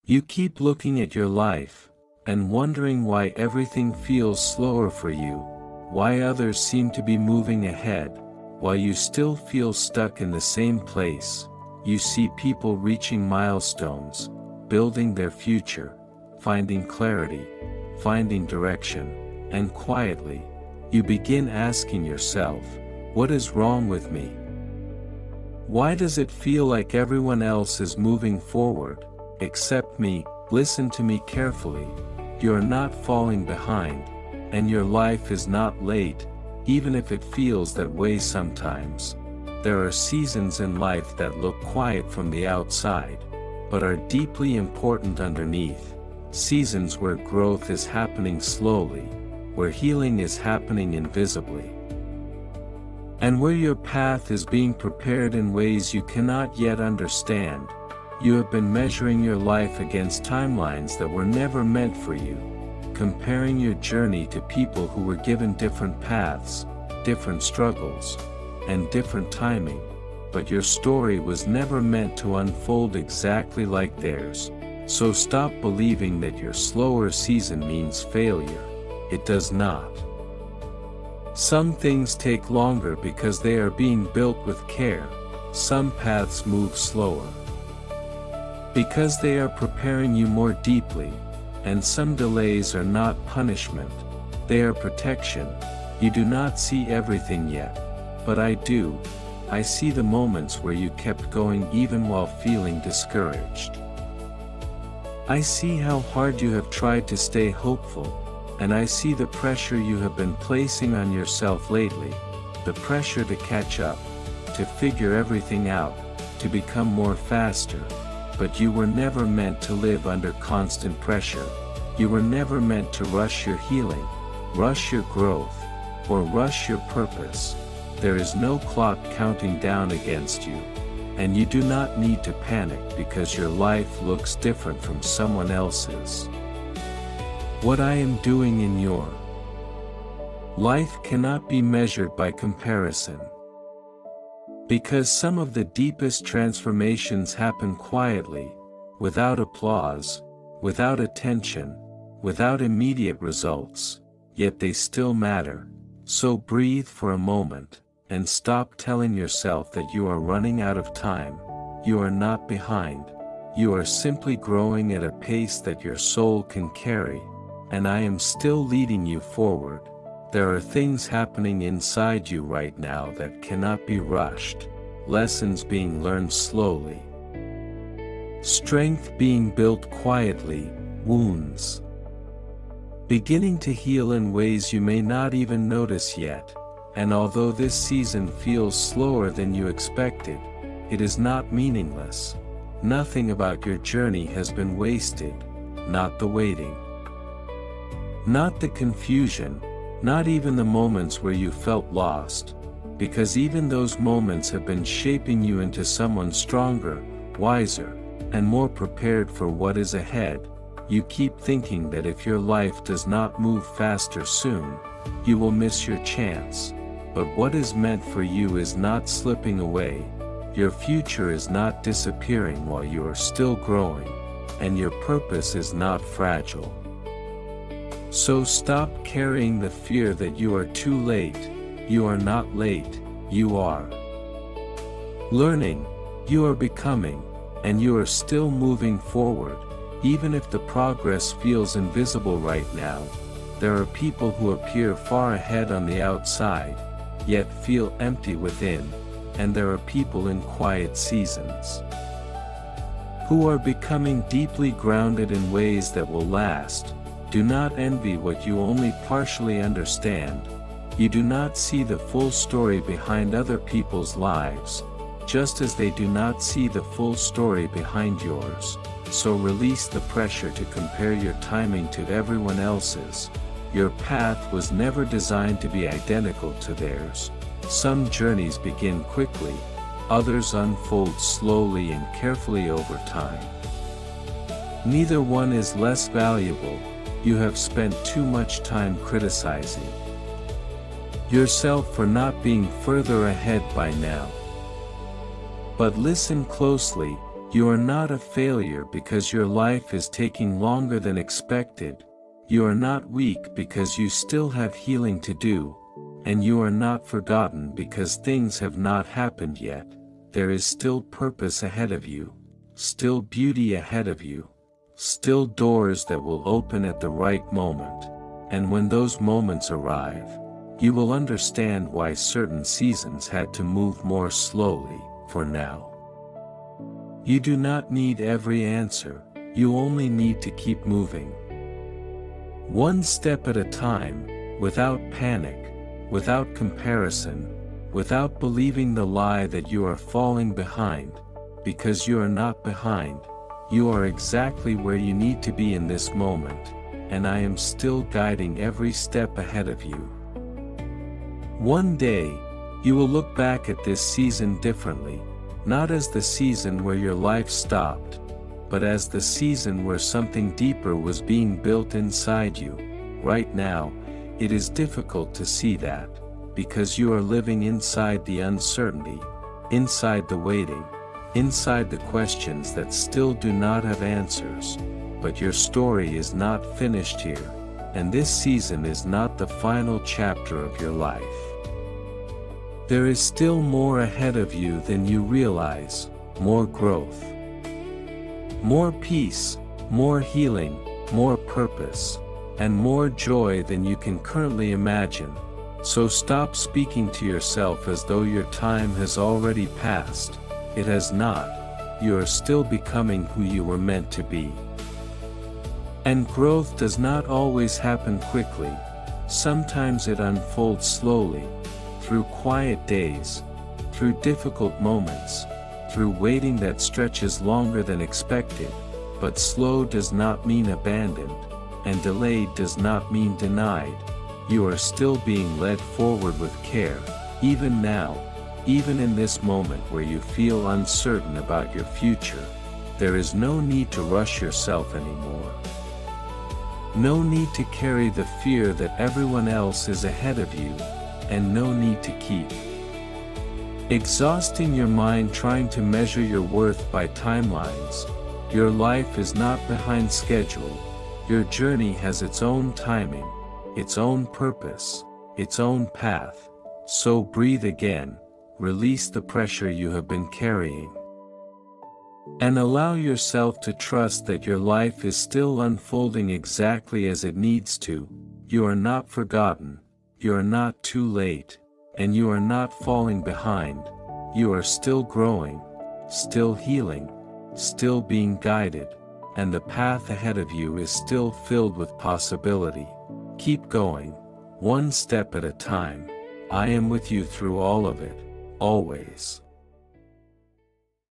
You keep looking at your life, and wondering why everything feels slower for you, why others seem to be moving ahead, while you still feel stuck in the same place. You see people reaching milestones, building their future, finding clarity, finding direction, and quietly, you begin asking yourself, what is wrong with me? Why does it feel like everyone else is moving forward, except me? Listen to me carefully. You are not falling behind, and your life is not late, even if it feels that way sometimes. There are seasons in life that look quiet from the outside, but are deeply important underneath. Seasons where growth is happening slowly, where healing is happening invisibly, and where your path is being prepared in ways you cannot yet understand. You have been measuring your life against timelines that were never meant for you, comparing your journey to people who were given different paths, different struggles, and different timing, but your story was never meant to unfold exactly like theirs. So stop believing that your slower season means failure. It does not. Some things take longer because they are being built with care. Some paths move slower because they are preparing you more deeply, and some delays are not punishment, they are protection. You do not see everything yet, but I do. I see the moments where you kept going even while feeling discouraged. I see how hard you have tried to stay hopeful, and I see the pressure you have been placing on yourself lately, the pressure to catch up, to figure everything out, to become more faster. But you were never meant to live under constant pressure. You were never meant to rush your healing, rush your growth, or rush your purpose. There is no clock counting down against you, and you do not need to panic because your life looks different from someone else's. What I am doing in your life cannot be measured by comparison. Because some of the deepest transformations happen quietly, without applause, without attention, without immediate results, yet they still matter. So breathe for a moment, and stop telling yourself that you are running out of time. You are not behind. You are simply growing at a pace that your soul can carry, and I am still leading you forward. There are things happening inside you right now that cannot be rushed, lessons being learned slowly, strength being built quietly, wounds beginning to heal in ways you may not even notice yet. And although this season feels slower than you expected, it is not meaningless. Nothing about your journey has been wasted, not the waiting, not the confusion, not even the moments where you felt lost, because even those moments have been shaping you into someone stronger, wiser, and more prepared for what is ahead. You keep thinking that if your life does not move faster soon, you will miss your chance. But what is meant for you is not slipping away. Your future is not disappearing while you are still growing, and your purpose is not fragile. So stop carrying the fear that you are too late. You are not late, you are learning, you are becoming, and you are still moving forward. Even if the progress feels invisible right now, there are people who appear far ahead on the outside, yet feel empty within, and there are people in quiet seasons who are becoming deeply grounded in ways that will last. Do not envy what you only partially understand. You do not see the full story behind other people's lives, just as they do not see the full story behind yours. So release the pressure to compare your timing to everyone else's. Your path was never designed to be identical to theirs. Some journeys begin quickly, others unfold slowly and carefully over time. Neither one is less valuable. You have spent too much time criticizing yourself for not being further ahead by now. But listen closely, You are not a failure because your life is taking longer than expected. You are not weak because you still have healing to do. And you are not forgotten because things have not happened yet. There is still purpose ahead of you. Still beauty ahead of you. Still doors that will open at the right moment. And when those moments arrive, you will understand why certain seasons had to move more slowly, for now. You do not need every answer, you only need to keep moving. One step at a time, without panic, without comparison, without believing the lie that you are falling behind, because you are not behind, you are exactly where you need to be in this moment, and I am still guiding every step ahead of you. One day, you will look back at this season differently, not as the season where your life stopped, but as the season where something deeper was being built inside you. Right now, it is difficult to see that, because you are living inside the uncertainty, inside the waiting, inside the questions that still do not have answers, but your story is not finished here, and this season is not the final chapter of your life. There is still more ahead of you than you realize, more growth, more peace, more healing, more purpose, and more joy than you can currently imagine. So stop speaking to yourself as though your time has already passed. It has not. You are still becoming who you were meant to be. And growth does not always happen quickly. Sometimes it unfolds slowly, through quiet days, through difficult moments, through waiting that stretches longer than expected. But slow does not mean abandoned, and delayed does not mean denied. You are still being led forward with care, even now, even in this moment where you feel uncertain about your future. There is no need to rush yourself anymore. No need to carry the fear that everyone else is ahead of you, and no need to keep exhausting your mind trying to measure your worth by timelines. Your life is not behind schedule. Your journey has its own timing, its own purpose, its own path. So breathe again, release the pressure you have been carrying, and allow yourself to trust that your life is still unfolding exactly as it needs to. You are not forgotten, you are not too late, and you are not falling behind. You are still growing, still healing, still being guided, and the path ahead of you is still filled with possibility. Keep going, one step at a time. I am with you through all of it, always.